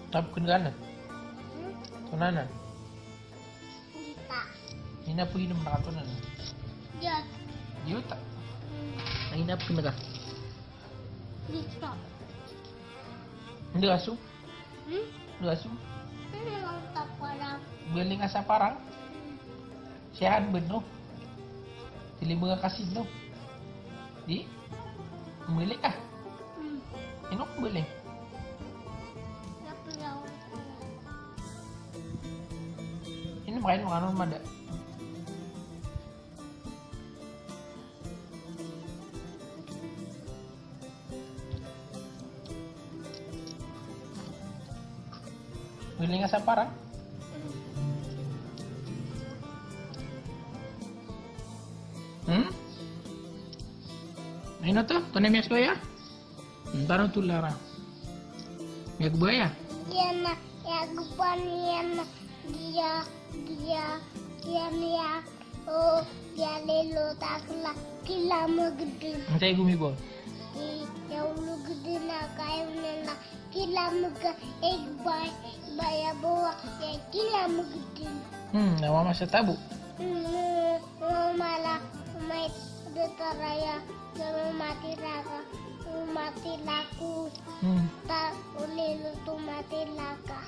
Tapos kanan. Tunanan. Kita. Ina po inom na katunan. Diyan. Yuta. Nainap ko na ka. Dito. Hindi aso. Hmm? Hindi aso. Ano ang taparang? Bili nga sa parang. Siyahan ba no? Sili mga kasid no? Di? Bili ka. Ino kong bili? Napilaw. Ini makain mga ano mada. Bili nga sa parang. Ano to? Tunay mo ya? Parang tulara. May buaya. Yan na. Yagupan yan na. Dia. Oh, dia lelo takla. Kila mo gede. Ang tayo gumibol. Ya ulu gede na kayo nila. Kila mo ka. Baya bawa. Ya kila mo gede. Nawama sa tabo. Malah may detaraya. Jangan mati laka. Mati laku. Tak boleh lu mati laka.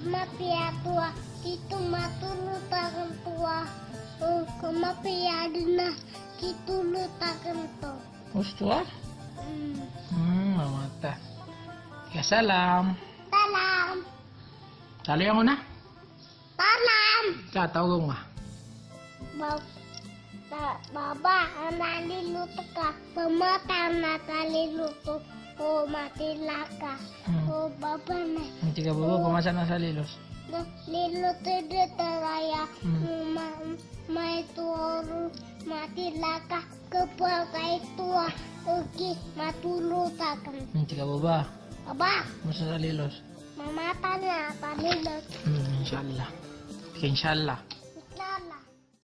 Mapia tua. Itu matulu takkan tua. Mapia dina. Itu lu takkan to. Gusto ah? Mamata. Ya salam. Salam. Tali ako na. Salam. Tatawag nga. Baba, naliluto ka. Pamata na naliluto. Oh, mati laka. Oh, baba na. Hindi ka baba, pumasa na sa lilos. Liluto dito kaya. May tuoro. Mati laka. Kapag kay tuwa. Okay, matulutakan. Hindi ka baba. Baba, Pumasa sa lilos. mamata na. Palilot. Inshallah. Inshallah.